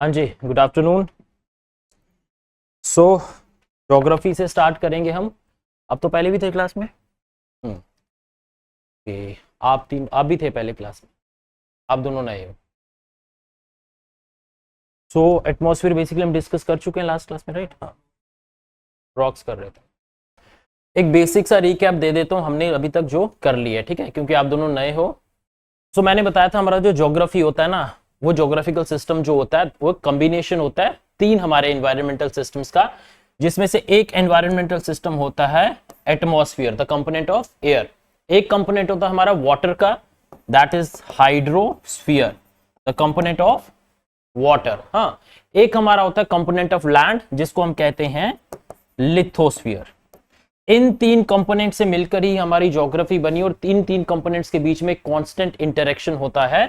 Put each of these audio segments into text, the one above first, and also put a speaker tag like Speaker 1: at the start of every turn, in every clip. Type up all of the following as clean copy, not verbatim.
Speaker 1: हाँ जी, good afternoon. सो geography से start करेंगे हम। अब तो पहले भी थे क्लास में। ओके, आप भी थे पहले क्लास में, आप दोनों नए हो। सो एटमॉस्फेयर बेसिकली हम डिस्कस कर चुके हैं लास्ट क्लास में, राइट? हाँ, रॉक्स कर रहे थे। एक बेसिक सा रिकैप दे देता हूँ हमने अभी तक जो कर लिया है, ठीक है, क्योंकि आप दोनों नए हो। सो मैंने बताया था हमारा जो ज्योग्राफी होता है ना, वो ज्योग्राफिकल सिस्टम जो होता है वो कॉम्बिनेशन होता है तीन हमारे एनवायरमेंटल सिस्टम्स का, जिसमें से एक एनवायरमेंटल सिस्टम होता है atmosphere, the component of air. एक कंपोनेंट होता है हमारा वाटर का, that is hydrosphere, the component of water. हाँ, एक हमारा होता है कंपोनेंट ऑफ लैंड, जिसको हम कहते हैं लिथोस्फीयर। इन तीन कंपोनेंट से मिलकर ही हमारी ज्योग्राफी बनी, और तीन कंपोनेंट्स के बीच में कांस्टेंट इंटरेक्शन होता है,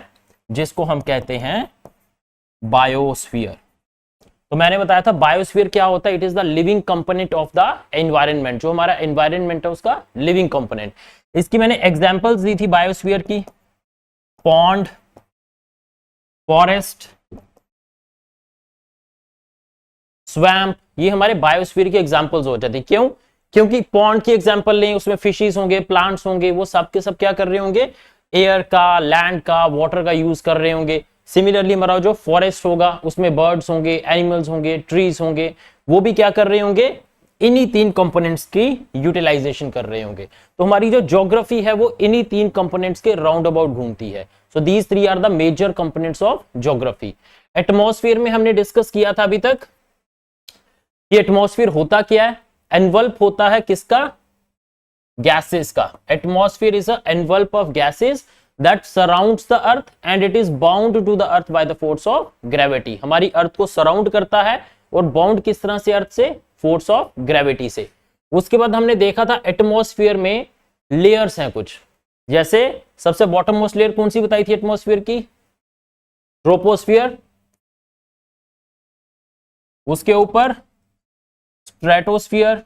Speaker 1: जिसको हम कहते हैं बायोस्फीयर। तो मैंने बताया था बायोस्फीयर क्या होता है, it is the living component of the environment. जो हमारा एनवायरनमेंट है उसका लिविंग कंपोनेंट। इसकी मैंने एग्जांपल्स दी थी बायोस्फीयर की, पॉन्ड, फॉरेस्ट, स्वैम्प, ये हमारे बायोस्फीयर के एग्जांपल्स हो जाते हैं। क्यों? क्योंकि पॉन्ड की एग्जांपल लें, उसमें फिशेस होंगे, प्लांट्स होंगे, वो सब के सब क्या कर रहे होंगे, एयर का, लैंड का, वाटर का यूज कर रहे होंगे। सिमिलरली हमारा जो फॉरेस्ट होगा उसमें बर्ड्स होंगे, एनिमल्स होंगे, ट्रीज होंगे, वो भी क्या कर रहे होंगे, इन्हीं तीन कंपोनेंट्स की यूटिलाइजेशन कर रहे होंगे। तो हमारी जो ज्योग्राफी है वो इन्हीं तीन कंपोनेंट्स के राउंड अबाउट घूमती है। So these three are the major components of geography. Atmosphere में हमने डिस्कस किया था अभी तक कि एटमॉस्फेयर होता क्या है। एनवल्प होता है किसका? गैसेस का। Atmosphere is a envelope of gases that surrounds the earth and it is bound to the earth by the force of gravity. हमारी अर्थ को सराउंड करता है, और बाउंड किस तरह से? अर्थ से, फोर्स ऑफ ग्रेविटी से। उसके बाद हमने देखा था एटमॉस्फेयर में लेयर्स हैं कुछ, जैसे सबसे बॉटम मोस्ट लेयर कौन सी बताई थी एटमॉस्फेयर की? ट्रोपोस्फियर, उसके ऊपर स्ट्रेटोस्फियर,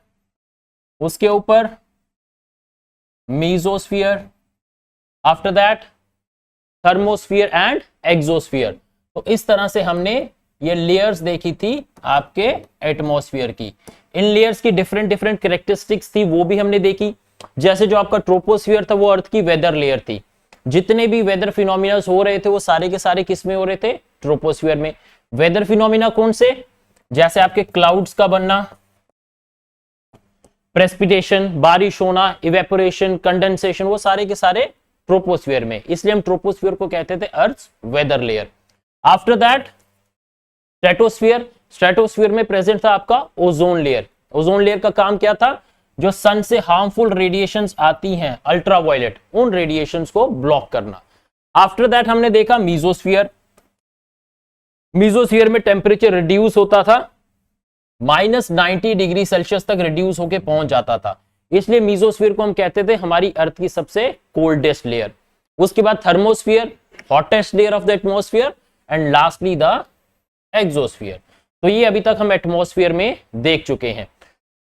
Speaker 1: उसके ऊपर mesosphere, after that thermosphere and exosphere. तो इस तरह से हमने ये लेयर्स देखी थी आपके एटमॉस्फेयर की। इन लेयर्स की डिफरेंट डिफरेंट कैरेक्टरिस्टिक्स थी, वो भी हमने देखी। जैसे जो आपका ट्रोपोस्फियर था वो अर्थ की वेदर लेयर थी। जितने भी वेदर फिनोमिना हो रहे थे वो सारे के सारे किस में हो रहे थे? ट्रोपोस्फियर में। वेदर फिनोमिना कौन से? जैसे आपके क्लाउड्स का बनना, प्रेसिपिटेशन, बारिश होना, इवेपोरेशन, कंडेंसेशन, वो सारे के सारे ट्रोपोस्फियर में। इसलिए हम ट्रोपोस्फियर को कहते थे earth weather layer. After that stratosphere. Stratosphere में प्रेजेंट था आपका ओजोन लेयर। ओजोन लेयर का काम क्या था? जो सन से हार्मफुल रेडिएशंस आती हैं, अल्ट्रावायलेट, उन रेडिएशंस को ब्लॉक करना। आफ्टर दैट हमने देखा मीजोस्फियर। मीजोस्फियर में टेम्परेचर रिड्यूस होता था, -90 डिग्री सेल्सियस तक रिड्यूस होकर पहुंच जाता था। इसलिए मीजोस्फीयर को हम कहते थे हमारी अर्थ की सबसे कोल्डेस्ट लेयर। उसके बाद thermosphere, hottest layer of the atmosphere, and lastly the exosphere. तो ये अभी तक हम एटमॉस्फेयर में देख चुके हैं।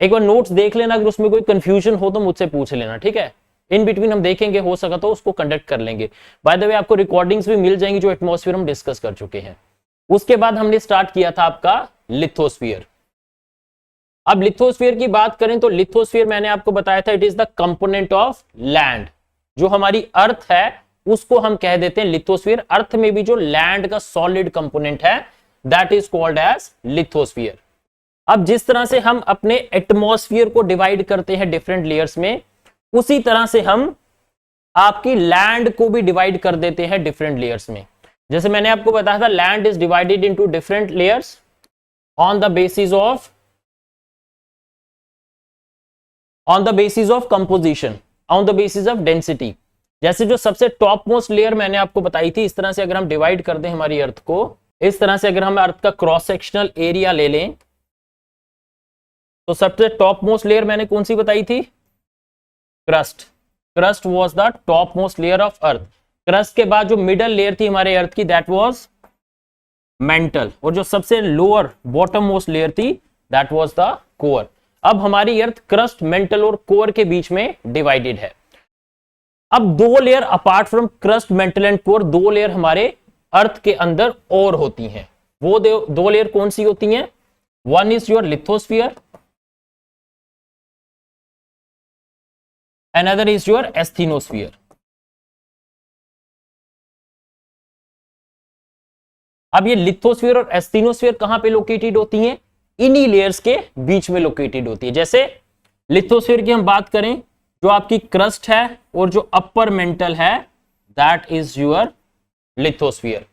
Speaker 1: एक बार नोट्स देख लेना, अगर उसमें कोई कंफ्यूजन हो तो मुझसे पूछ लेना, ठीक है? इन बिटवीन हम देखेंगे, हो सका तो उसको कंडक्ट कर लेंगे। बाय द वे आपको रिकॉर्डिंग्स भी मिल जाएंगी जो एटमॉस्फेयर हम डिस्कस कर चुके हैं। उसके बाद हमने स्टार्ट किया था आपका लिथोस्फीयर। अब लिथोस्फीयर की बात करें तो लिथोस्फीयर मैंने आपको बताया था it is the component of land. जो हमारी अर्थ है उसको हम कह देते हैं लिथोस्फीयर। अर्थ में भी जो लैंड का सॉलिड कंपोनेंट है that is called as lithosphere. अब जिस तरह से हम अपने एटमॉस्फेयर को डिवाइड करते हैं डिफरेंट लेयर्स में, उसी तरह से हम आपकी लैंड को भी डिवाइड कर देते हैं डिफरेंट लेयर्स में। जैसे मैंने आपको बताया था land is divided into different layers on the basis of composition, on the basis of density. जैसे जो सबसे टॉप मोस्ट लेयर मैंने आपको बताई थी, इस तरह से अगर हम डिवाइड कर दें हमारी अर्थ को, इस तरह से अगर हम अर्थ का क्रॉस सेक्शनल एरिया ले लें, तो सबसे टॉप मोस्ट लेयर मैंने कौन सी बताई थी? Crust. Crust was the top most layer of earth. Crust के बाद जो मिडल लेयर थी हमारे अर्थ की दैट वॉज मेंटल, और जो सबसे लोअर बॉटम मोस्ट लेयर थी दैट वॉज द कोर। अब हमारी अर्थ क्रस्ट, मेंटल और कोर के बीच में डिवाइडेड है। अब दो layer apart from crust, mental and core, दो लेयर हमारे अर्थ के अंदर और होती हैं। वो दो लेयर कौन सी होती हैं? One is your lithosphere, another is your asthenosphere. अब ये लिथोस्फीयर और एस्थेनोस्फीयर कहां पे लोकेटेड होती हैं? इन्हीं लेयर्स के बीच में लोकेटेड होती है। जैसे लिथोस्फीयर की हम बात करें, जो आपकी क्रस्ट है और जो अपर मेंटल है, that is your lithosphere.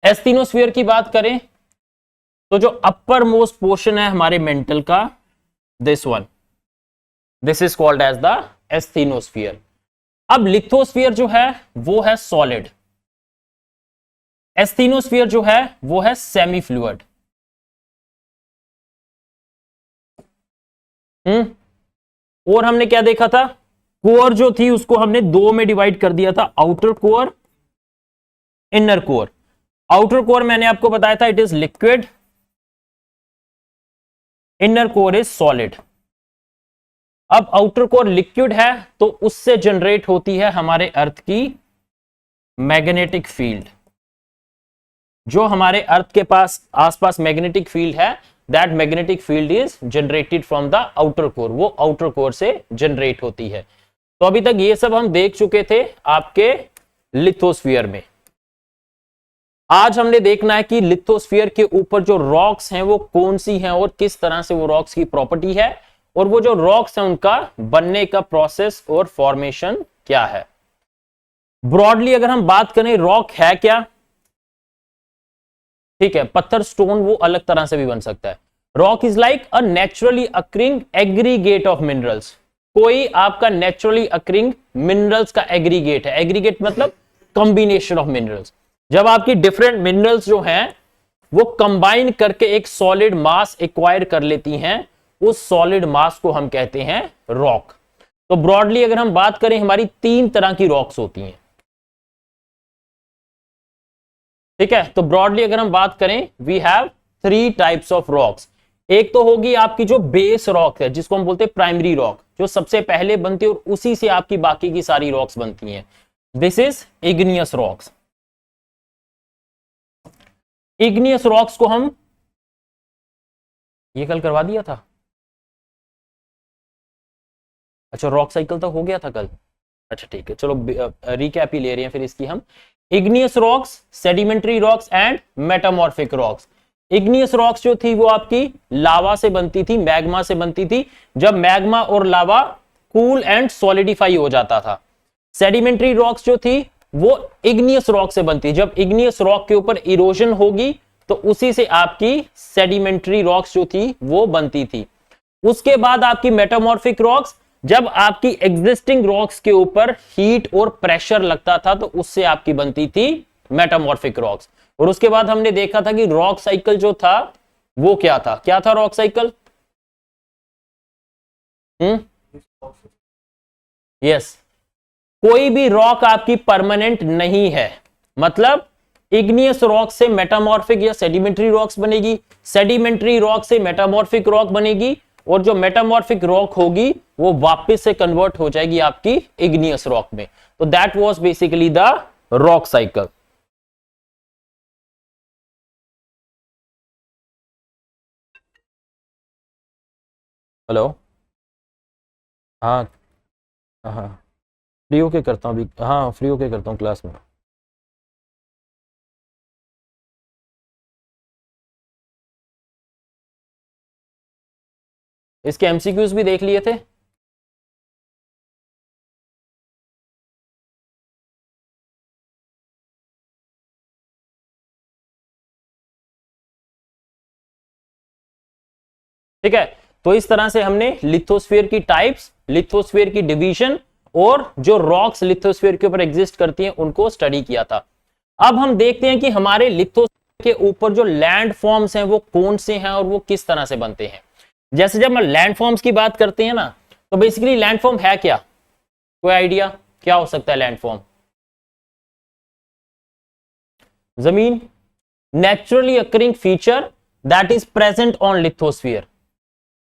Speaker 1: Asthenosphere की बात करें तो जो अपर मोस्ट पोर्शन है हमारे मेंटल का, this one, this is called as the asthenosphere. अब लिथोस्फीयर जो है वो है सॉलिड, एस्थेनोस्फीयर जो है वो है सेमी फ्लूइड। और हमने क्या देखा था? कोर जो थी उसको हमने दो में डिवाइड कर दिया था, outer core, inner core. Outer core मैंने आपको बताया था it is liquid, inner core is solid. अब आउटर कोर लिक्विड है तो उससे जनरेट होती है हमारे अर्थ की मैग्नेटिक फील्ड। जो हमारे अर्थ के पास आसपास मैग्नेटिक फील्ड है, that magnetic field is generated from the outer core, वो आउटर कोर से जनरेट होती है। तो अभी तक ये सब हम देख चुके थे आपके लिथोस्फीयर में। आज हमने देखना है कि लिथोस्फीयर के ऊपर जो रॉक्स हैं वो कौन सी हैं और किस तरह से वो रॉक्स की प्रॉपर्टी है, और वो जो रॉक्स हैं उनका बनने का प्रोसेस और फॉर्मेशन क्या है। ब्रॉडली अगर हम बात करें रॉक है क्या, ठीक है, पत्थर स्टोन वो अलग तरह से भी बन सकता है। Rock is like a naturally occurring aggregate of minerals. कोई आपका नेचुरली अक्रिंग मिनरल्स का एग्रीगेट है। एग्रीगेट मतलब कॉम्बिनेशन ऑफ मिनरल्स। जब आपकी डिफरेंट मिनरल्स जो हैं वो कंबाइन करके एक सॉलिड मास एक्वायर कर लेती हैं, उस सॉलिड मास को हम कहते हैं रॉक। तो ब्रॉडली अगर हम बात करें, हमारी तीन तरह की रॉक्स होती हैं, ठीक है। तो ब्रॉडली अगर हम बात करें, we have three types of rocks. एक तो होगी आपकी जो बेस रॉक है, जिसको हम बोलते हैं प्राइमरी रॉक, जो सबसे पहले बनती है और उसी से आपकी बाकी की सारी रॉक्स बनती हैं। This is igneous rocks. Igneous rocks को हम, ये कल करवा दिया था, अच्छा रॉक साइकिल तो हो गया था कल, अच्छा ठीक है, चलो रिकैप ही ले रहे हैं फिर इसकी हम। Igneous rocks, sedimentary rocks and metamorphic rocks. Igneous rocks जो थी वो आपकी लावा से बनती थी, मैग्मा से बनती थी, जब मैग्मा और लावा कूल एंड सॉलिडिफाई हो जाता था। सेडिमेंट्री रॉक्स जो थी वो इग्नियस रॉक से बनती, जब इग्नियस रॉक के ऊपर इरोजन होगी तो उसी से आपकी सेडिमेंट्री रॉक्स जो थी वो बनती थी। उसके बाद आपकी मेटामॉर्फिक रॉक्स, जब आपकी एग्जिस्टिंग रॉक्स के ऊपर हीट और प्रेशर लगता था तो उससे आपकी बनती थी मेटामॉर्फिक रॉक्स। और उसके बाद हमने देखा था कि रॉक साइकिल जो था वो क्या था, क्या था रॉक साइकिल? यस, कोई भी रॉक आपकी परमानेंट नहीं है, मतलब इग्नियस रॉक से मेटामॉर्फिक या सेडिमेंट्री रॉक्स बनेगी, सेडिमेंट्री रॉक से मेटामॉर्फिक रॉक बनेगी, और जो मेटामॉर्फिक रॉक होगी वो वापस से कन्वर्ट हो जाएगी आपकी इग्नियस रॉक में। तो that was basically the rock cycle. Hello, हाँ हाँ, फ्री होके करता हूँ अभी, हाँ फ्री होके करता हूँ क्लास में। इसके एमसीक्यूज भी देख लिए थे? ठीक है, तो इस तरह से हमने लिथोस्फीयर की टाइप्स, लिथोस्फीयर की डिवीजन और जो रॉक्स लिथोस्फीयर के ऊपर एग्जिस्ट करती हैं उनको स्टडी किया था। अब हम देखते हैं कि हमारे लिथोस्फीयर के ऊपर जो लैंड फॉर्म्स हैं वो कौन से हैं और वो किस तरह से बनते हैं। जैसे जब हम लैंड फॉर्म्स की बात करते हैं ना, तो बेसिकली लैंड फॉर्म है क्या? कोई आइडिया क्या हो सकता है लैंड फॉर्म? जमीन, naturally occurring feature that is present on lithosphere.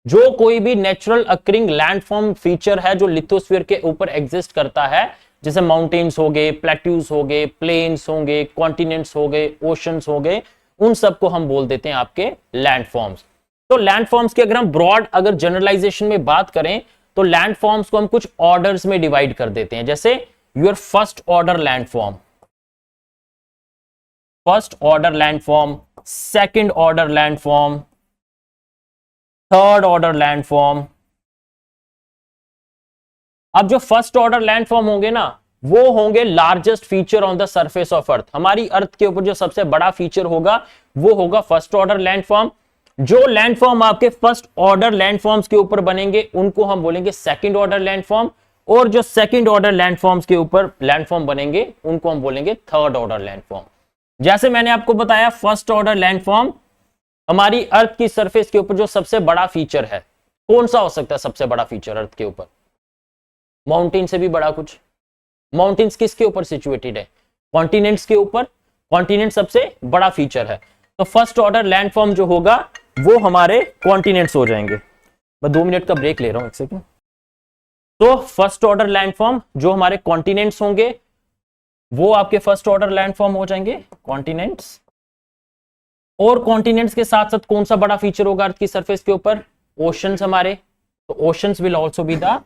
Speaker 1: जो कोई भी नेचुरल अकरिंग लैंडफॉर्म फीचर है जो लिथोस्फीयर के ऊपर एग्जिस्ट करता है, जैसे माउंटेन्स हो गए, प्लेट्यूज हो गए, प्लेन्स होंगे, कॉन्टिनेंट्स हो गए, ओशंस हो गए, उन सबको हम बोल देते हैं आपके लैंडफॉर्म्स। तो लैंडफॉर्म्स की अगर हम ब्रॉड अगर जनरलाइजेशन में बात करें तो लैंडफॉर्म्स को हम कुछ ऑर्डर्स में डिवाइड कर देते हैं, जैसे your first order landform, first order landform, second order landform, third order landform. अब जो फर्स्ट ऑर्डर लैंडफॉर्म होंगे ना, वो होंगे largest feature on the surface of earth. हमारी अर्थ के ऊपर जो सबसे बड़ा फीचर होगा वो होगा फर्स्ट ऑर्डर लैंडफॉर्म। जो लैंडफॉर्म आपके फर्स्ट ऑर्डर लैंडफॉर्म्स के ऊपर बनेंगे उनको हम बोलेंगे सेकंड ऑर्डर लैंडफॉर्म, और जो सेकंड ऑर्डर लैंडफॉर्म्स के ऊपर लैंडफॉर्म बनेंगे उनको हम बोलेंगे थर्ड ऑर्डर लैंडफॉर्म। जैसे मैंने आपको बताया, फर्स्ट ऑर्डर लैंडफॉर्म हमारी अर्थ की सरफेस के ऊपर जो सबसे बड़ा फीचर है, कौन सा हो सकता है सबसे बड़ा फीचर अर्थ के ऊपर? माउंटेन से भी बड़ा कुछ। माउंटेन्स किसके ऊपर सिचुएटेड है? कॉन्टिनेंट्स के ऊपर। कॉन्टिनेंट सबसे बड़ा फीचर है, तो फर्स्ट ऑर्डर लैंडफॉर्म जो होगा वो हमारे कॉन्टिनेंट्स हो जाएंगे। मैं 2 मिनट का ब्रेक ले रहा हूं, एक सेकंड। तो फर्स्ट ऑर्डर लैंडफॉर्म जो हमारे कॉन्टिनेंट्स होंगे वो आपके फर्स्ट ऑर्डर लैंडफॉर्म हो जाएंगे, कॉन्टिनेंट्स। और कॉन्टिनेंट्स के साथ साथ कौन सा बड़ा फीचर होगा अर्थ की सरफेस के ऊपर? ओशंस हमारे, तो oceans will also be the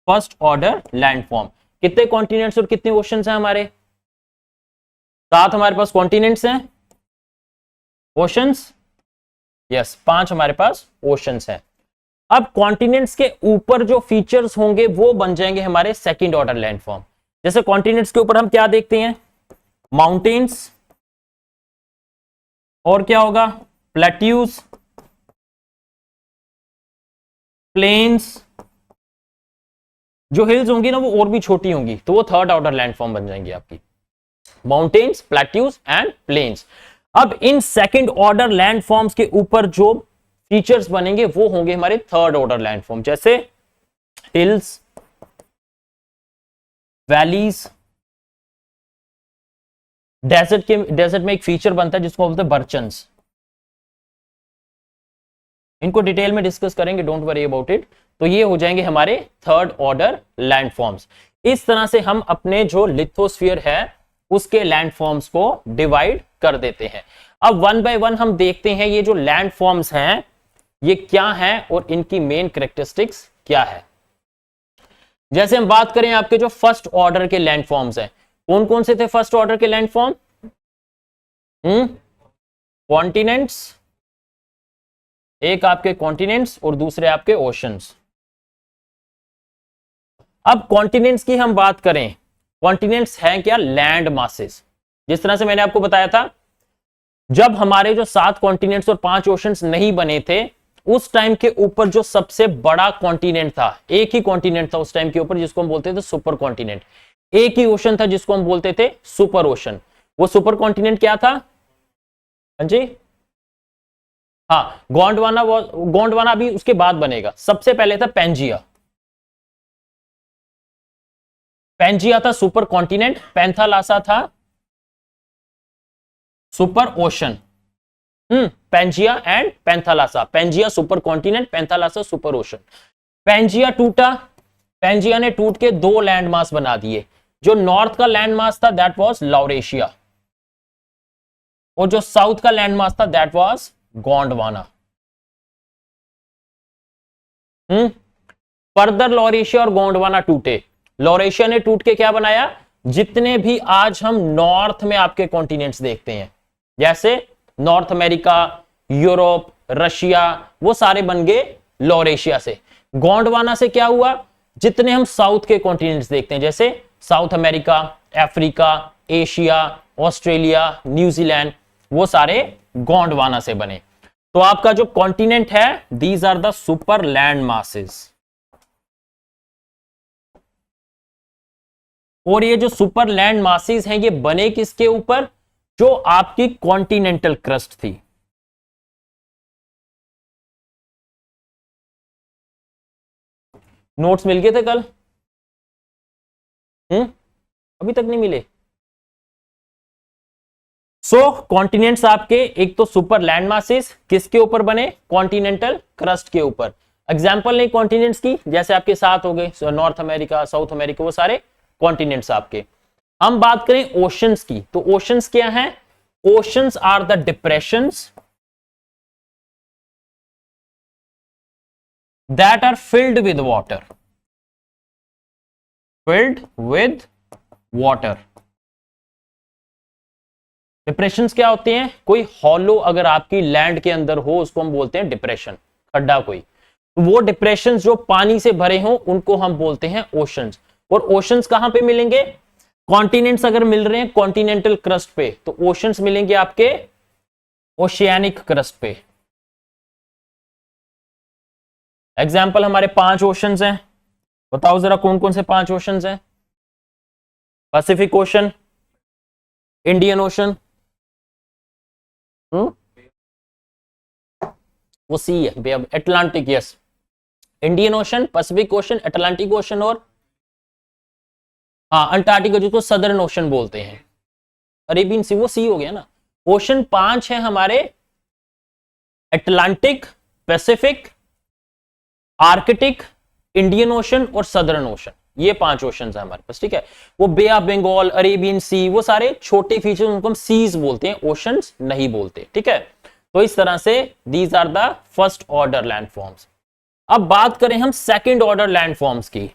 Speaker 1: first order landform. कितने कॉन्टिनेंट्स और कितने ओशंस हैं हमारे? 7 हमारे पास कॉन्टिनेंट्स हैं, ओशंस यस 5 हमारे पास ओशंस हैं। अब कॉन्टिनेंट्स के ऊपर जो फीचर्स होंगे वो बन जाएंगे हमारे सेकंड ऑर्डर लैंडफॉर्म। जैसे कॉन्टिनेंट्स के ऊपर हम क्या देखते हैं? माउंटेन्स, और क्या होगा? Plateaus, planes. जो हिल्स होंगी ना वो और भी छोटी होंगी, तो वो थर्ड ऑर्डर लैंडफॉर्म बन जाएंगी आपकी, माउंटेन्स, प्लेट्यूज एंड प्लेन्स। अब इन सेकंड ऑर्डर लैंडफॉर्म्स के ऊपर जो फीचर्स बनेंगे वो होंगे हमारे थर्ड ऑर्डर लैंडफॉर्म, जैसे हिल्स, वैलीज। डेजर्ट में एक फीचर बनता है जिसको बोलते हैं बर्चन्स। इनको डिटेल में डिस्कस करेंगे, डोंट वरी अबाउट इट। तो ये हो जाएंगे हमारे थर्ड ऑर्डर लैंडफॉर्म्स। इस तरह से हम अपने जो लिथोस्फीयर है उसके लैंडफॉर्म्स को डिवाइड कर देते हैं। अब वन बाय वन हम देखते हैं ये जो लैंडफॉर्म्स हैं ये क्या हैं और इनकी मेन कैरेक्टरिस्टिक्स क्या है। जैसे हम बात करें आपके जो फर्स्ट ऑर्डर के लैंडफॉर्म्स हैं, कौन कौन से थे फर्स्ट ऑर्डर के लैंडफॉर्म? कॉन्टिनेंट्स, एक आपके कॉन्टिनेंट्स और दूसरे आपके ओशंस। अब कॉन्टिनेंट्स की हम बात करें, कॉन्टिनेंट्स हैं क्या? Land masses. जिस तरह से मैंने आपको बताया था, जब हमारे जो 7 कॉन्टिनेंट्स और 5 ओशंस नहीं बने थे, उस टाइम के ऊपर जो सबसे बड़ा कॉन्टिनेंट था, एक ही कॉन्टिनेंट था उस टाइम के ऊपर जिसको हम बोलते थे सुपर कॉन्टिनेंट। एक ही ओशन था जिसको हम बोलते थे सुपर ओशन। वो सुपर कॉन्टिनेंट क्या था? हाँ जी, हाँ, गोंडवाना अभी उसके बाद बनेगा। सबसे पहले था पेंजिया। पेंजिया था सुपर कॉन्टिनेंट, पैंथालासा था super ocean. Pangaea and Panthalassa, Pangaea super continent, Panthalassa super ocean. Pangaea टूटा, पेंजिया ने टूट के 2 लैंड मास बना दिए। जो नॉर्थ का लैंड मास था दैट वाज लॉरेशिया, और जो साउथ का लैंड मास था that was Gondwana. Further Laurasia और गोंडवाना टूटे। लॉरेशिया ने टूट के क्या बनाया? जितने भी आज हम नॉर्थ में आपके कॉन्टिनेंट्स देखते हैं, जैसे नॉर्थ अमेरिका, यूरोप, रशिया, वो सारे बन गए लॉरेशिया से। गोंडवाना से क्या हुआ? जितने हम साउथ के कॉन्टिनेंट्स देखते हैं, जैसे south America, Africa, Asia, Australia, New Zealand, वो सारे गोंडवाना से बने। तो आपका जो कॉन्टिनेंट है, these are the super land masses. और ये जो सुपर लैंड मासेस हैं ये बने किसके ऊपर? जो आपकी कॉन्टिनेंटल क्रस्ट थी। नोट्स मिल गए थे कल? अभी तक नहीं मिले? सो कॉन्टिनेंट्स आपके एक तो सुपर लैंड मासेस किसके ऊपर बने? कॉन्टिनेंटल क्रस्ट के ऊपर। एग्जांपल नहीं कॉन्टिनेंट्स की, जैसे आपके 7 हो गए, नॉर्थ अमेरिका, साउथ अमेरिका, वो सारे कॉन्टिनेंट्स आपके। हम बात करें ओशंस की, तो ओशंस क्या है? Oceans are the depressions that are filled with water, filled with water. Depressions क्या होते हैं? कोई हॉलो अगर आपकी लैंड के अंदर हो उसको हम बोलते हैं डिप्रेशन, खड्डा कोई। तो वो डिप्रेशंस जो पानी से भरे हो उनको हम बोलते हैं ओशंस। और ओशंस कहां पे मिलेंगे? कॉन्टिनेंट्स अगर मिल रहे हैं कॉन्टिनेंटल क्रस्ट पे, तो ओशंस मिलेंगे आपके ओशियानिक क्रस्ट पे। एग्जाम्पल हमारे 5 ओशंस हैं, बताओ जरा कौन कौन से 5 ओशंस हैं? पैसिफिक ओशन, इंडियन ओशन, वो सी है, bay of Atlantic, yes, Indian ocean, Pacific ocean, Atlantic ocean और हाँ अंटार्कटिका जिसको सदर्न ओशन बोलते हैं, अरेबियन सी, वो सी हो गया ना। ओशन 5 है हमारे, Atlantic, Pacific, Arctic, Indian ocean और सदर्न ओशन, ये 5 ओशन है हमारे पास, ठीक है। वो बे ऑफ बंगाल, अरेबियन सी, वो सारे छोटे फीचर, उनको हम सीज बोलते हैं, ओशंस नहीं बोलते, ठीक है। तो इस तरह से these are the first order landforms. अब बात करें हम सेकंड ऑर्डर लैंडफॉर्म्स की,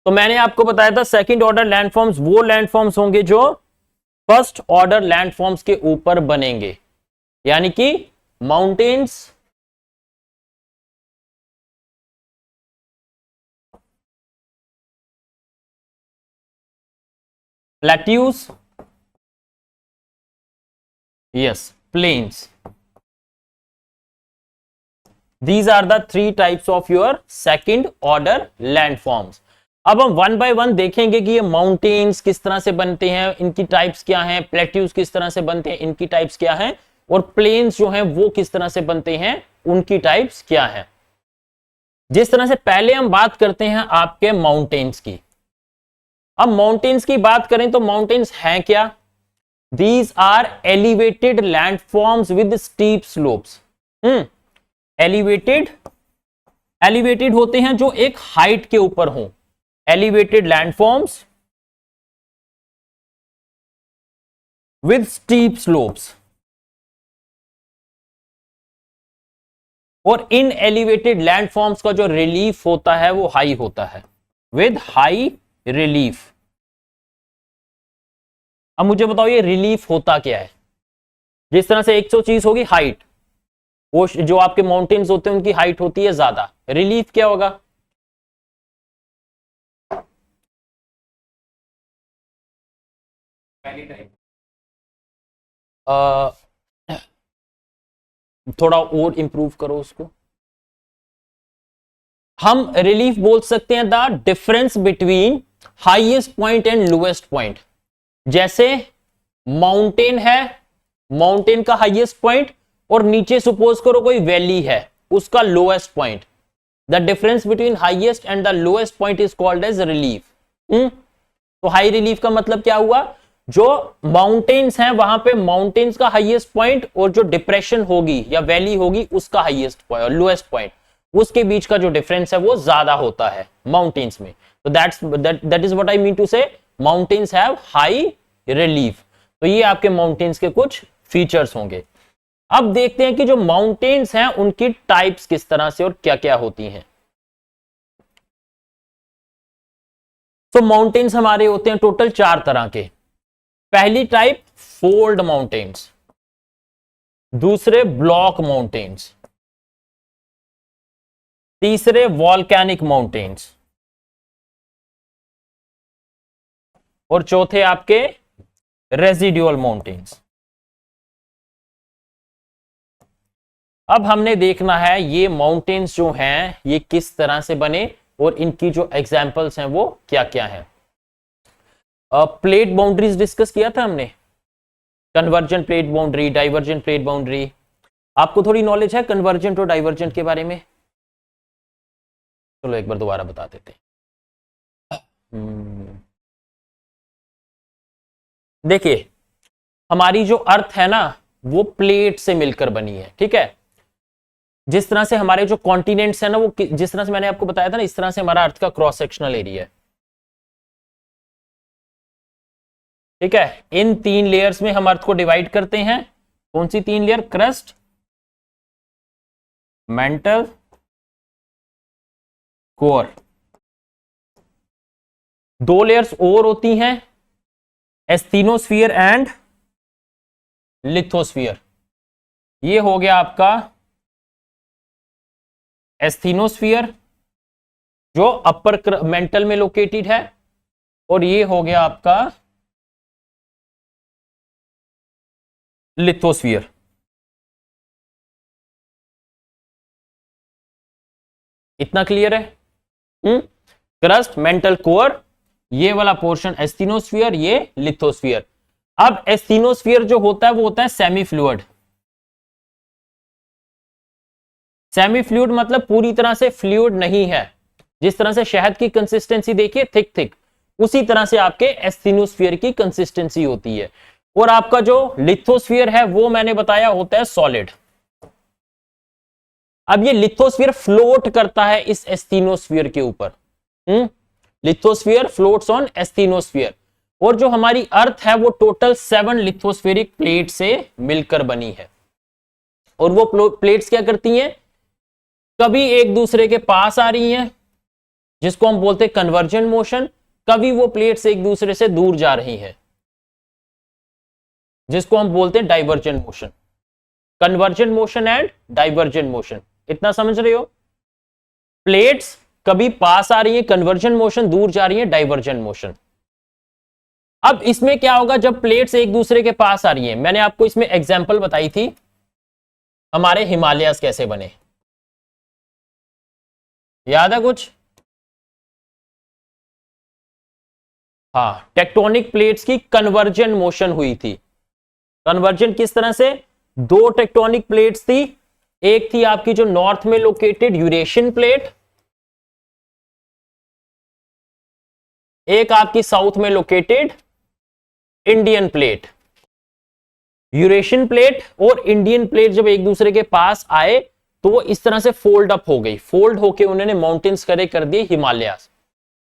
Speaker 1: तो मैंने आपको बताया था सेकंड ऑर्डर लैंडफॉर्म्स वो लैंडफॉर्म्स होंगे जो फर्स्ट ऑर्डर लैंडफॉर्म्स के ऊपर बनेंगे, यानी कि mountains, plateaus, yes, plains. These are the 3 types of your second order landforms. अब हम वन बाय वन देखेंगे कि ये माउंटेन्स किस तरह से बनते हैं, इनकी टाइप्स क्या हैं, प्लेट्यूज किस तरह से बनते हैं, इनकी टाइप्स क्या हैं, और प्लेन्स जो हैं वो किस तरह से बनते हैं, उनकी टाइप्स क्या हैं। जिस तरह से पहले हम बात करते हैं आपके माउंटेन्स की। अब माउंटेन्स की बात करें तो माउंटेन्स हैं क्या? These are elevated landforms with steep slopes. Elevated होते हैं जो एक हाइट के ऊपर हो, elevated landforms with steep slopes. और इन एलिवेटेड लैंडफॉर्म्स का जो रिलीफ होता है वो हाई होता है, विद हाई रिलीफ। अब मुझे बताओ ये रिलीफ होता क्या है? जिस तरह से 100 चीज होगी हाइट, वो जो आपके माउंटेन्स होते हैं उनकी हाइट होती है ज्यादा, रिलीफ क्या होगा? थोड़ा और इंप्रूव करो उसको। हम रिलीफ बोल सकते हैं the difference between highest point and lowest point. जैसे माउंटेन है, माउंटेन का हाईएस्ट पॉइंट और नीचे सपोज करो कोई वैली है, उसका lowest point, the difference between highest and the lowest point is called as relief. तो हाई रिलीफ का मतलब क्या हुआ? जो माउंटेन्स हैं वहां पे माउंटेन्स का हाईएस्ट पॉइंट और जो डिप्रेशन होगी या वैली होगी उसका हाईएस्ट पॉइंट और लोएस्ट पॉइंट, उसके बीच का जो डिफरेंस है वो ज्यादा होता है माउंटेन्स में। तो that is what I mean to say, mountains have high relief. तो ये आपके माउंटेन्स के कुछ फीचर्स होंगे। अब देखते हैं कि जो माउंटेन्स हैं उनकी टाइप्स किस तरह से और क्या क्या होती हैं। तो माउंटेन्स हमारे होते हैं टोटल 4 तरह के। पहली टाइप फोल्ड माउंटेन्स, दूसरे ब्लॉक माउंटेन्स, तीसरे वॉल्केनिक माउंटेन्स और चौथे आपके रेजिडुअल माउंटेन्स। अब हमने देखना है ये माउंटेन्स जो हैं ये किस तरह से बने और इनकी जो एग्जाम्पल्स हैं वो क्या क्या हैं। प्लेट बाउंड्रीज डिस्कस किया था हमने, convergent plate boundary, divergent plate boundary. आपको थोड़ी नॉलेज है कन्वर्जेंट और डाइवर्जेंट के बारे में? चलो एक बार दोबारा बता देते हैं। देखिए हमारी जो अर्थ है ना वो प्लेट से मिलकर बनी है, ठीक है। जिस तरह से हमारे जो कॉन्टिनेंट्स है ना वो जिस तरह से मैंने आपको बताया था ना, इस तरह से हमारा अर्थ का क्रॉस सेक्शनल एरिया है। ठीक है, इन 3 लेयर्स में हम अर्थ को डिवाइड करते हैं। कौन सी 3 layer? Crust, mental, core. 2 layers और होती हैं, एस्थीनोस्फीयर एंड लिथोस्फीयर। ये हो गया आपका एस्थीनोस्फीयर जो अपर मेंटल में लोकेटेड है, और ये हो गया आपका लिथोस्फीयर। इतना क्लियर है? क्रस्ट, मेंटल, कोर, ये वाला पोर्शन एस्थीनोस्फीयर, ये लिथोस्फीयर। अब एस्थीनोस्फीयर जो होता है वो होता है सेमी फ्लूइड। सेमी फ्लूइड मतलब पूरी तरह से फ्लूइड नहीं है। जिस तरह से शहद की कंसिस्टेंसी देखिए थिक थिक, उसी तरह से आपके एस्थीनोस्फीयर की कंसिस्टेंसी होती है। और आपका जो लिथोस्फीयर है वो मैंने बताया होता है सॉलिड। अब ये लिथोस्फीयर फ्लोट करता है इस एस्थीनोस्फीयर के ऊपर। Lithosphere floats on asthenosphere. और जो हमारी अर्थ है वो टोटल 7 लिथोस्फेरिक प्लेट से मिलकर बनी है। और वो प्लेट्स क्या करती हैं? कभी एक दूसरे के पास आ रही हैं, जिसको हम बोलते हैं कन्वर्जन मोशन। कभी वो प्लेट्स एक दूसरे से दूर जा रही हैं, जिसको हम बोलते हैं diversion motion. Conversion motion and diversion motion, इतना समझ रहे हो? प्लेट्स कभी पास आ रही है कन्वर्जन मोशन, दूर जा रही है डाइवर्जन मोशन। अब इसमें क्या होगा जब प्लेट्स एक दूसरे के पास आ रही हैं? मैंने आपको इसमें एग्जांपल बताई थी, हमारे हिमालयास कैसे बने, याद है कुछ? हाँ, टेक्टोनिक प्लेट्स की कन्वर्जन मोशन हुई थी। कन्वर्जन किस तरह से? 2 टेक्टोनिक प्लेट्स थी, एक थी आपकी जो नॉर्थ में लोकेटेड यूरेशियन प्लेट, एक आपकी साउथ में located Indian plate. Eurasian plate और इंडियन प्लेट जब एक दूसरे के पास आए तो वो इस तरह से फोल्ड अप हो गई, फोल्ड होके उन्होंने माउंटेन्स खड़े कर दिए हिमालयास।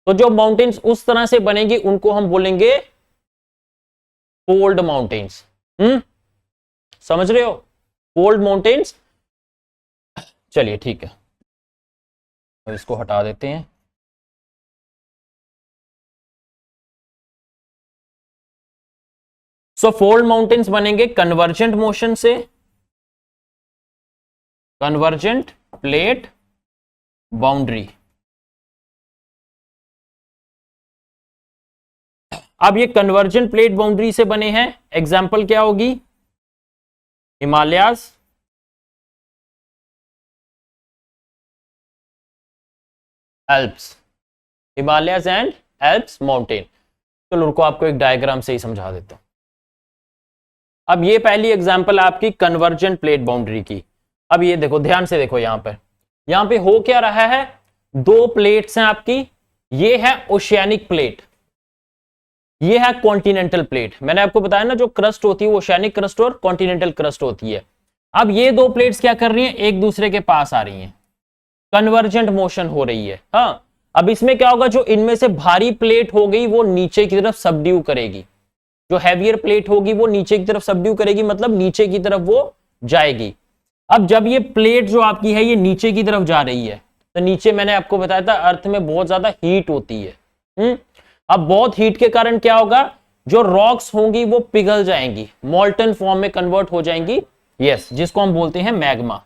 Speaker 1: तो जो माउंटेन्स उस तरह से बनेंगे उनको हम बोलेंगे फोल्ड माउंटेन्स। समझ रहे हो? Fold mountains. चलिए ठीक है, अब इसको हटा देते हैं। सो फोल्ड माउंटेन्स बनेंगे कन्वर्जेंट मोशन से, कन्वर्जेंट प्लेट बाउंड्री। अब ये कन्वर्जेंट प्लेट बाउंड्री से बने हैं, एग्जाम्पल क्या होगी? Himalayas, Alps, Himalayas and Alps mountain. चलो उनको आपको एक डायग्राम से ही समझा देता हूं। अब ये पहली एग्जांपल आपकी कन्वर्जेंट प्लेट बाउंड्री की। अब ये देखो, ध्यान से देखो, यहां पे हो क्या रहा है? 2 प्लेट्स हैं आपकी, ये है ओशियानिक प्लेट, ये है कॉन्टिनेंटल प्लेट। मैंने आपको बताया ना जो क्रस्ट होती है वो ओशियानिक क्रस्ट और कॉन्टिनेंटल क्रस्ट होती है। अब ये 2 प्लेट्स क्या कर रही हैं? एक दूसरे के पास आ रही हैं, कन्वर्जेंट मोशन हो रही है। हाँ, अब इसमें क्या होगा? जो इनमें से भारी प्लेट हो गई वो नीचे की तरफ सबड्यू करेगी, जो हैवियर प्लेट होगी वो नीचे की तरफ सबड्यू करेगी, मतलब नीचे की तरफ वो जाएगी। अब जब ये प्लेट जो आपकी है ये नीचे की तरफ जा रही है, तो नीचे मैंने आपको बताया था अर्थ में बहुत ज्यादा हीट होती है। अब बहुत हीट के कारण क्या होगा? जो रॉक्स होंगी वो पिघल जाएंगी, मॉल्टन फॉर्म में कन्वर्ट हो जाएंगी, यस, जिसको हम बोलते हैं मैग्मा।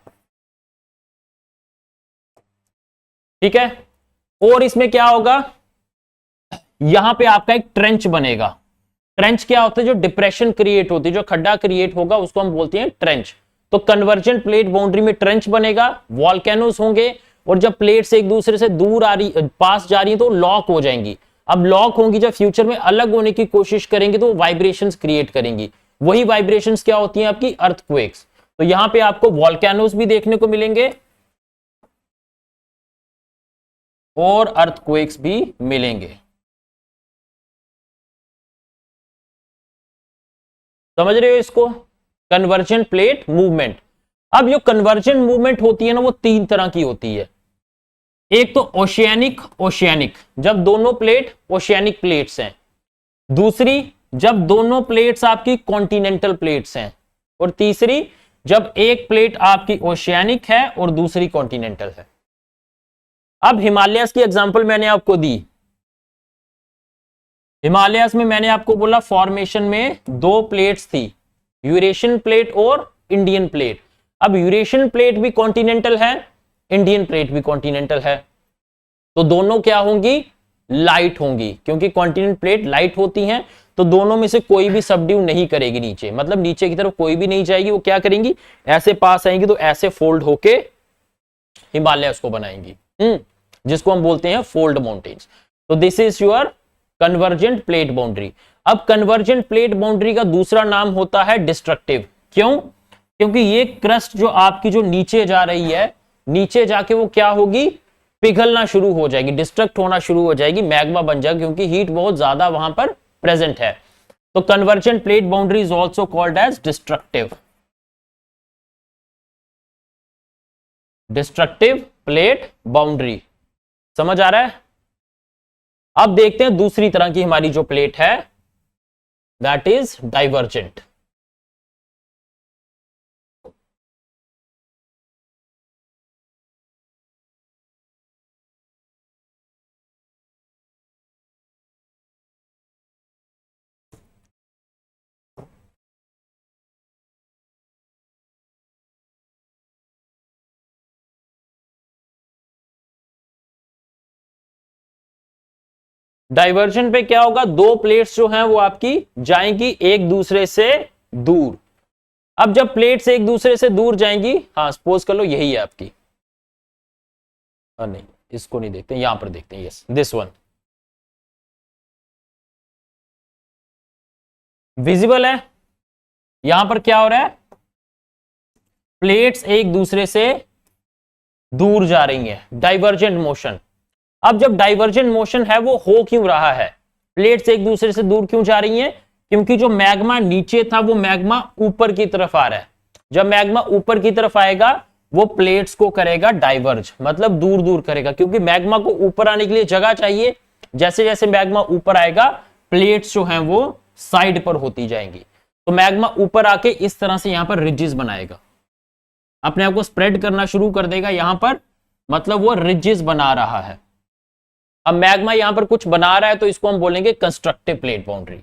Speaker 1: ठीक है। और इसमें क्या होगा? यहां पे आपका एक ट्रेंच बनेगा। ट्रेंच क्या होता है? जो डिप्रेशन क्रिएट होती है, जो खड्डा क्रिएट होगा उसको हम बोलते हैं ट्रेंच। तो कन्वर्जेंट प्लेट बाउंड्री में ट्रेंच बनेगा, वॉल्केनोस होंगे, और जब प्लेट्स एक दूसरे से दूर आ रही, पास जा रही है तो लॉक हो जाएंगी। अब लॉक होंगी, जब फ्यूचर में अलग होने की कोशिश करेंगे तो वाइब्रेशंस क्रिएट करेंगी। वही वाइब्रेशंस क्या होती हैं? आपकी अर्थक्वेक्स। तो यहां पे आपको वॉल्केनोस भी देखने को मिलेंगे और अर्थक्वेक्स भी मिलेंगे। समझ रहे हो इसको? Convergent plate movement. अब जो कन्वर्जन मूवमेंट होती है ना वो 3 तरह की होती है। एक तो ओशियानिक, जब दोनों प्लेट ओशियानिक प्लेट्स हैं। दूसरी जब दोनों प्लेट्स आपकी कॉन्टिनेंटल प्लेट्स हैं, और तीसरी जब एक प्लेट आपकी ओशियानिक है और दूसरी कॉन्टिनेंटल है। अब हिमालयस की एग्जांपल मैंने आपको दी। हिमालयस में मैंने आपको बोला फॉर्मेशन में दो प्लेट्स थी, यूरेशियन प्लेट और इंडियन प्लेट। अब यूरेशियन प्लेट भी कॉन्टिनेंटल है, इंडियन प्लेट भी कॉन्टिनेंटल है, तो दोनों क्या होंगी, लाइट होंगी, क्योंकि कॉन्टिनेंट प्लेट लाइट होती हैं, तो दोनों में से कोई भी सबड्यू नहीं करेगी नीचे, मतलब नीचे की तरफ कोई भी नहीं जाएगी, वो क्या करेंगी, ऐसे पास आएंगी, तो ऐसे फोल्ड होके हिमालय उसको बनाएंगी, जिसको हम बोलते हैं फोल्ड माउंटेन्स। तो this is your convergent plate boundary. अब कन्वर्जेंट प्लेट बाउंड्री का दूसरा नाम होता है डिस्ट्रक्टिव। क्यों? क्योंकि ये क्रस्ट जो आपकी जो नीचे जा रही है, नीचे जाके वो क्या होगी, पिघलना शुरू हो जाएगी, डिस्ट्रक्ट होना शुरू हो जाएगी, मैग्मा बन जाएगी, क्योंकि हीट बहुत ज्यादा वहां पर प्रेजेंट है। तो convergent plate boundary is also called as destructive, destructive plate boundary. समझ आ रहा है? अब देखते हैं दूसरी तरह की हमारी जो प्लेट है, दैट इज डाइवर्जेंट। डाइवर्जन पे क्या होगा, दो प्लेट्स जो हैं वो आपकी जाएंगी एक दूसरे से दूर। अब जब प्लेट्स एक दूसरे से दूर जाएंगी, हाँ सपोज कर लो यही है आपकी, नहीं इसको नहीं देखते, यहां पर देखते हैं, यस दिस वन विजिबल है। यहां पर क्या हो रहा है, प्लेट्स एक दूसरे से दूर जा रही हैं, डाइवर्जेंट मोशन। अब जब डाइवर्जेंट मोशन है वो हो क्यों रहा है, प्लेट्स एक दूसरे से दूर क्यों जा रही हैं, क्योंकि जो मैग्मा नीचे था वो मैग्मा ऊपर की तरफ आ रहा है। जब मैग्मा ऊपर की तरफ आएगा वो प्लेट्स को करेगा डाइवर्ज, मतलब दूर दूर करेगा, क्योंकि मैग्मा को ऊपर आने के लिए जगह चाहिए। जैसे जैसे मैग्मा ऊपर आएगा प्लेट्स जो हैं वो साइड पर होती जाएंगी, तो मैग्मा ऊपर आके इस तरह से यहां पर रिजेस बनाएगा, अपने आप को स्प्रेड करना शुरू कर देगा यहां पर, मतलब वो रिजेस बना रहा है। अब मैग्मा यहां पर कुछ बना रहा है तो इसको हम बोलेंगे कंस्ट्रक्टिव प्लेट बाउंड्री।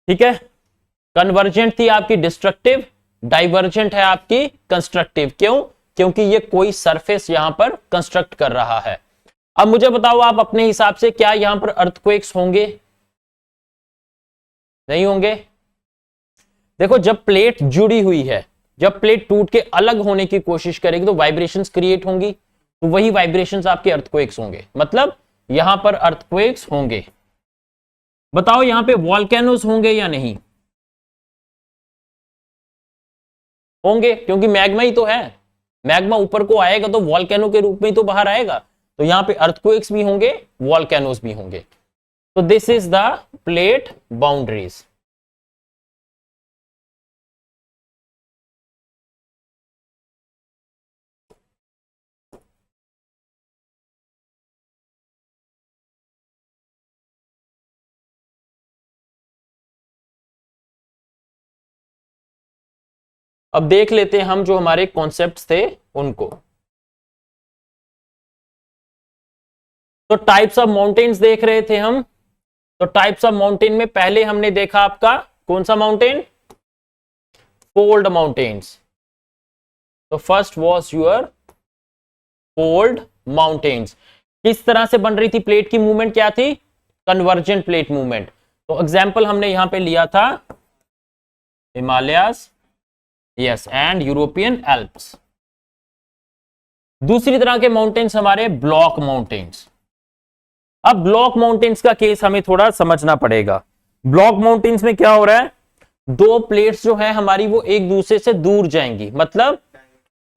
Speaker 1: ठीक है, कन्वर्जेंट थी आपकी डिस्ट्रक्टिव, डाइवर्जेंट है आपकी कंस्ट्रक्टिव। क्यों? क्योंकि ये कोई सरफेस यहां पर कंस्ट्रक्ट कर रहा है। अब मुझे बताओ आप अपने हिसाब से, क्या यहां पर अर्थक्वेक्स होंगे? नहीं होंगे। देखो जब प्लेट जुड़ी हुई है, जब प्लेट टूट के अलग होने की कोशिश करेगी तो वाइब्रेशंस क्रिएट होंगी, तो वही वाइब्रेशंस आपके अर्थक्वेक्स होंगे, मतलब यहां पर अर्थक्वेक्स होंगे। बताओ यहां पे वॉल्केनोस होंगे या नहीं? होंगे, क्योंकि मैग्मा ही तो है, मैग्मा ऊपर को आएगा तो वॉल्केनो के रूप में ही तो बाहर आएगा, तो यहां पे अर्थक्वेक्स भी होंगे, वॉल्केनोस भी होंगे। तो this is the plate boundaries. अब देख लेते हैं हम जो हमारे कॉन्सेप्ट्स थे उनको। तो टाइप्स ऑफ माउंटेन्स देख रहे थे हम। तो टाइप्स ऑफ माउंटेन में पहले हमने देखा आपका कौन सा माउंटेन, फोल्ड माउंटेन्स। तो first was your fold mountains. किस तरह से बन रही थी प्लेट की मूवमेंट, क्या थी, कन्वर्जेंट प्लेट मूवमेंट। तो एग्जाम्पल हमने यहां पे लिया था Himalayas, yes, and European Alps. दूसरी तरह के माउंटेन्स हमारे ब्लॉक माउंटेन्स। अब ब्लॉक माउंटेन्स का केस हमें थोड़ा समझना पड़ेगा। ब्लॉक माउंटेन्स में क्या हो रहा है, दो प्लेट्स जो है हमारी वो एक दूसरे से दूर जाएंगी, मतलब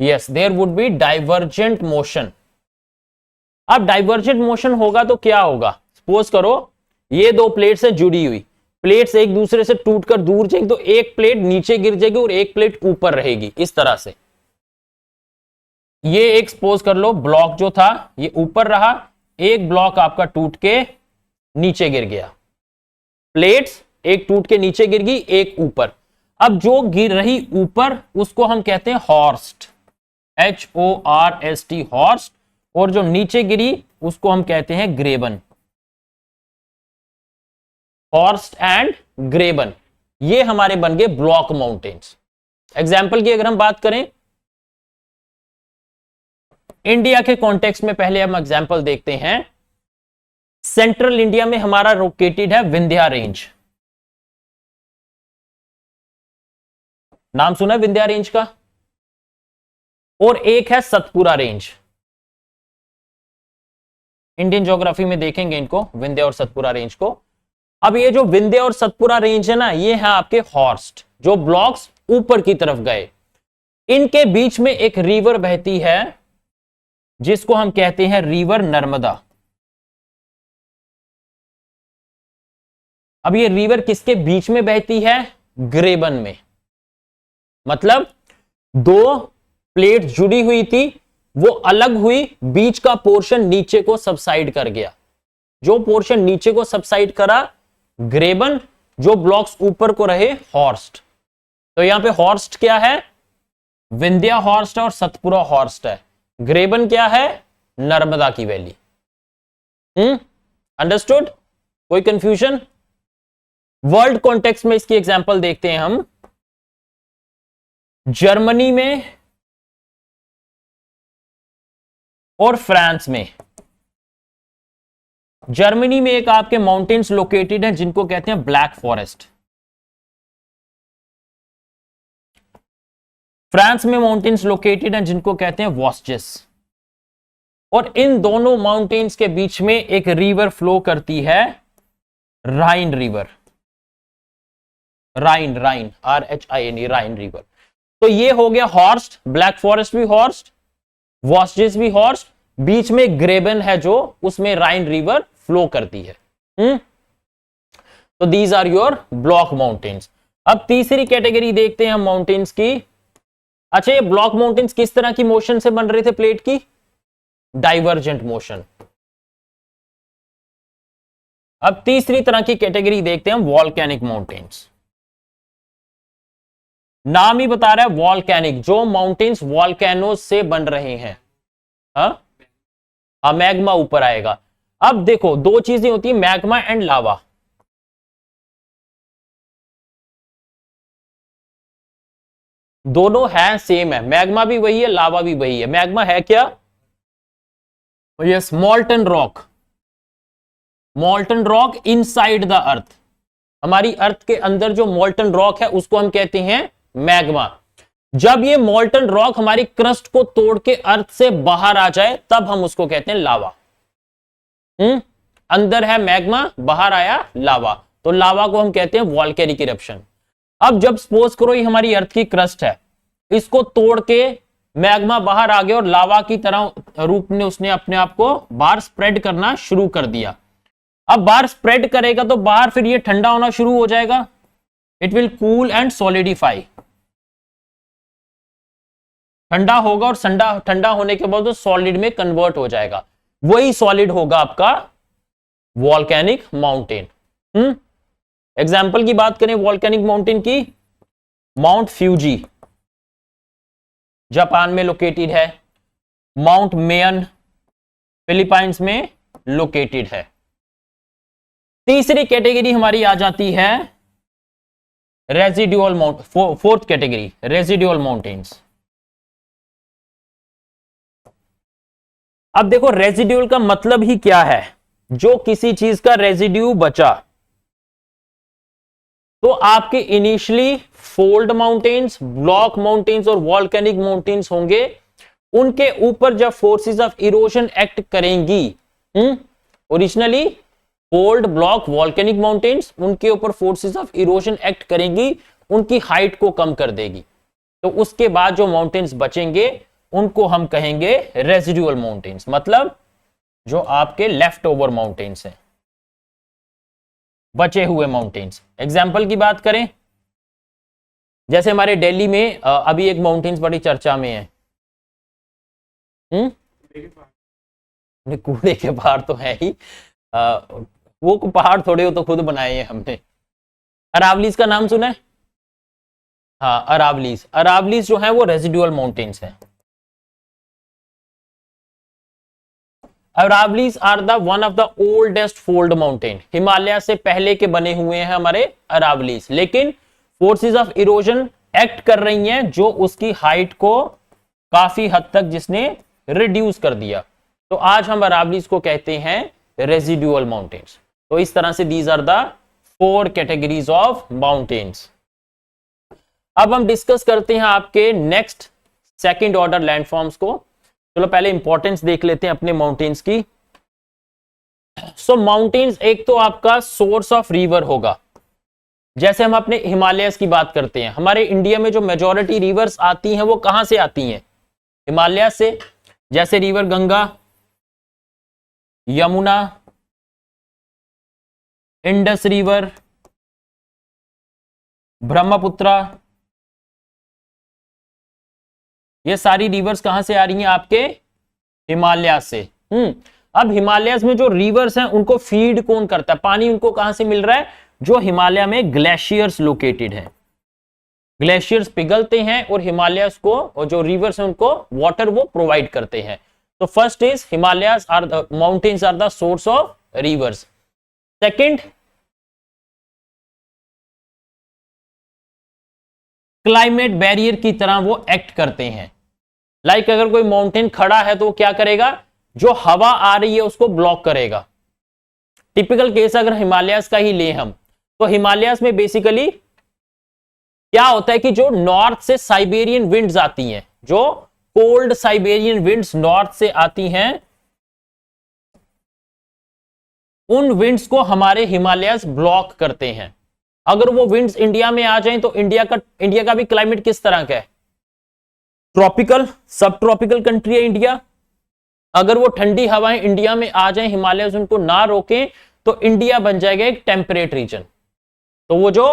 Speaker 1: yes there would be divergent motion. अब डाइवर्जेंट मोशन होगा तो क्या होगा, सपोज करो ये दो प्लेट्स से जुड़ी हुई, प्लेट्स एक दूसरे से टूटकर दूर जाएंगी, तो एक प्लेट नीचे गिर जाएगी और एक प्लेट ऊपर रहेगी, इस तरह से। ये एक सपोज कर लो ब्लॉक जो था ये ऊपर रहा, एक ब्लॉक आपका टूट के नीचे गिर गया, प्लेट्स एक टूट के नीचे गिर गई, एक ऊपर। अब जो गिर रही ऊपर उसको हम कहते हैं हॉर्स्ट, HORST, हॉर्स्ट, और जो नीचे गिरी उसको हम कहते हैं ग्रेबन, हॉर्स्ट एंड ग्रेबन। ये हमारे बन गए ब्लॉक माउंटेन्स। एग्जाम्पल की अगर हम बात करें इंडिया के कॉन्टेक्स्ट में, पहले हम एग्जाम्पल देखते हैं। सेंट्रल इंडिया में हमारा लोकेटेड है विंध्या रेंज, नाम सुना है विंध्या रेंज का, और एक है सतपुरा रेंज। इंडियन ज्योग्राफी में देखेंगे इनको, विंध्या और सतपुरा रेंज को। अब ये जो विंध्या और सतपुरा रेंज है ना, ये है आपके हॉर्स्ट, जो ब्लॉक्स ऊपर की तरफ गए। इनके बीच में एक रिवर बहती है जिसको हम कहते हैं रिवर नर्मदा। अब ये रिवर किसके बीच में बहती है? ग्रेबन में। मतलब दो प्लेट जुड़ी हुई थी, वो अलग हुई, बीच का पोर्शन नीचे को सबसाइड कर गया। जो पोर्शन नीचे को सबसाइड करा ग्रेबन, जो ब्लॉक्स ऊपर को रहे हॉर्स्ट। तो यहां पे हॉर्स्ट क्या है? विंध्या हॉर्स्ट और सतपुरा हॉर्स्ट है। ग्रेबन क्या है? नर्मदा की वैली। अंडरस्टूड? कोई कंफ्यूजन? वर्ल्ड कॉन्टेक्स्ट में इसकी एग्जांपल देखते हैं हम। जर्मनी में और फ्रांस में। जर्मनी में एक आपके माउंटेन्स लोकेटेड हैं जिनको कहते हैं ब्लैक फॉरेस्ट। फ्रांस में माउंटेन्स लोकेटेड हैं जिनको कहते हैं वॉस्जेस। और इन दोनों माउंटेन्स के बीच में एक रिवर फ्लो करती है, राइन रिवर। राइन, RHINE, राइन रिवर। तो ये हो गया हॉर्स्ट, ब्लैक फॉरेस्ट भी हॉर्स्ट, वॉस्जेस भी हॉर्स्ट, बीच में ग्रेबन है जो उसमें राइन रिवर फ्लो करती है। तो these are your block mountains. अब तीसरी कैटेगरी देखते हैं हम माउंटेन्स की। अच्छा, ये ब्लॉक माउंटेन्स किस तरह की मोशन से बन रहे थे प्लेट की? Divergent motion. अब तीसरी तरह की कैटेगरी देखते हैं हम, वॉल्केनिक माउंटेन्स। नाम ही बता रहा है वॉल्केनिक, जो माउंटेन्स वॉल्केनोज से बन रहे हैं। मैग्मा ऊपर आएगा। अब देखो दो चीजें होती है, मैग्मा एंड लावा। दोनों है सेम है, मैग्मा भी वही है, लावा भी वही है। मैग्मा है क्या? Yes, मॉल्टन rock. मॉल्टन rock inside the earth. हमारी अर्थ के अंदर जो मॉल्टन रॉक है उसको हम कहते हैं मैग्मा। जब ये मॉल्टन रॉक हमारी क्रस्ट को तोड़ के अर्थ से बाहर आ जाए तब हम उसको कहते हैं लावा। अंदर है मैग्मा, बाहर आया लावा, तो लावा को हम कहते हैं वॉल्केनिक इरप्शन। अब जब सपोज करो ये हमारी अर्थ की क्रस्ट है, इसको तोड़ के मैग्मा बाहर आ गया और लावा की तरह रूप ने उसने अपने आप को बाहर स्प्रेड करना शुरू कर दिया। अब बाहर स्प्रेड करेगा तो बाहर फिर ये ठंडा होना शुरू हो जाएगा। It will cool and solidify. ठंडा होगा और ठंडा होने के बाद तो सॉलिड में कन्वर्ट हो जाएगा। वही सॉलिड होगा आपका वॉल्केनिक माउंटेन। एग्जाम्पल की बात करें वॉल्केनिक माउंटेन की, माउंट फ्यूजी जापान में लोकेटेड है, माउंट मेयन फिलीपाइंस में लोकेटेड है। तीसरी कैटेगरी हमारी आ जाती है residual mount, fourth category residual mountains. अब देखो रेजिड्यूल का मतलब ही क्या है? जो किसी चीज का रेजिड्यू बचा। तो आपके initially fold mountains, block mountains और वॉल्केनिक माउंटेन्स होंगे, उनके ऊपर जब फोर्सेस ऑफ इरोजन एक्ट करेंगी, originally fold, block, volcanic mountains, उनके ऊपर फोर्सेस ऑफ इरोजन एक्ट करेंगी, उनकी हाइट को कम कर देगी। तो उसके बाद जो माउंटेन्स बचेंगे उनको हम कहेंगे रेजिडुअल माउंटेन्स, मतलब जो आपके लेफ्ट ओवर माउंटेन्स हैं, बचे हुए माउंटेन्स। एग्जाम्पल की बात करें, जैसे हमारे दिल्ली में अभी एक माउंटेन्स बड़ी चर्चा में है, कूड़े के पहाड़ तो है ही, वो पहाड़ थोड़े हो तो खुद बनाए हैं हमने। अरावलीज का नाम सुना है? हाँ, अरावलीज, अरावलीज जो है वो रेजिडुअल माउंटेन्स है। Aravallis are the one of the oldest fold mountain, Himalaya से पहले के बने हुए हैं हमारे अरावलीज, लेकिन फोर्सेस ऑफ इरोजन एक्ट कर रही हैं जो उसकी हाइट को काफी हद तक जिसने रिड्यूस कर दिया। तो आज हम अरावलीज को कहते हैं रेजिडुअल माउंटेन्स। तो इस तरह से these are the 4 categories of mountains. अब हम डिस्कस करते हैं आपके नेक्स्ट सेकंड ऑर्डर लैंडफॉर्म्स को। चलो पहले इंपॉर्टेंस देख लेते हैं अपने माउंटेन्स की। सो माउंटेन्स एक तो आपका सोर्स ऑफ रिवर होगा, जैसे हम अपने हिमालयस की बात करते हैं, हमारे इंडिया में जो मेजॉरिटी रिवर्स आती हैं वो कहां से आती हैं? हिमालय से। जैसे river Ganga, Yamuna, Indus river, Brahmaputra, ये सारी रिवर्स कहां से आ रही हैं? आपके हिमालय से। अब हिमालयस में जो रिवर्स हैं उनको फीड कौन करता है? पानी उनको कहां से मिल रहा है? जो हिमालय में ग्लेशियर्स लोकेटेड हैं, ग्लेशियर्स पिघलते हैं और हिमालयस को, और जो रिवर्स हैं उनको वाटर वो प्रोवाइड करते हैं। तो first is Himalayas are the mountains are the source of rivers. Second, climate barrier की तरह वो एक्ट करते हैं। लाइक अगर कोई माउंटेन खड़ा है तो वो क्या करेगा? जो हवा आ रही है उसको ब्लॉक करेगा। टिपिकल केस अगर हिमालयस का ही ले हम, तो हिमालयस में बेसिकली क्या होता है कि जो नॉर्थ से साइबेरियन विंड्स आती हैं, जो कोल्ड साइबेरियन विंड्स नॉर्थ से आती हैं, उन विंड्स को हमारे हिमालयस ब्लॉक करते हैं। अगर वो विंड्स इंडिया में आ जाएं तो इंडिया का भी क्लाइमेट किस तरह का है? ट्रॉपिकल, सब ट्रॉपिकल कंट्री है इंडिया। अगर वो ठंडी हवाएं इंडिया में आ जाएं, हिमालयस उनको ना रोकें, तो इंडिया बन जाएगा एक टेम्परेट रीजन। तो वो जो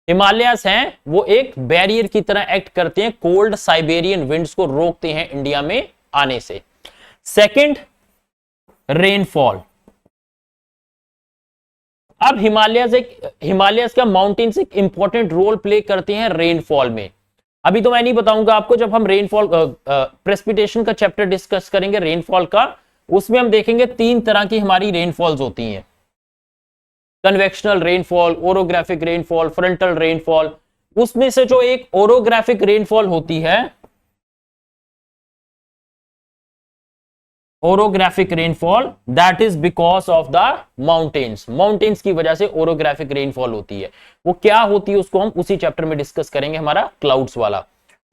Speaker 1: हिमालयस हैं वो एक बैरियर की तरह एक्ट करते हैं, कोल्ड साइबेरियन विंड्स को रोकते हैं इंडिया में आने से। Second, rainfall. अब हिमालयस का माउंटेन्स एक इंपॉर्टेंट रोल प्ले करते हैं रेनफॉल में। अभी तो मैं नहीं बताऊंगा आपको, जब हम रेनफॉल प्रेसिपिटेशन का चैप्टर डिस्कस करेंगे रेनफॉल का, उसमें हम देखेंगे 3 तरह की हमारी रेनफॉल्स होती हैं। Convectional rainfall, orographic rainfall, frontal rainfall. उसमें से जो एक ओरोग्राफिक रेनफॉल होती है, orographic rainfall, that is because of the mountains की वजह से ओरोग्राफिक रेनफॉल होती है। वो क्या होती है उसको हम उसी चैप्टर में डिस्कस करेंगे, हमारा क्लाउड्स वाला।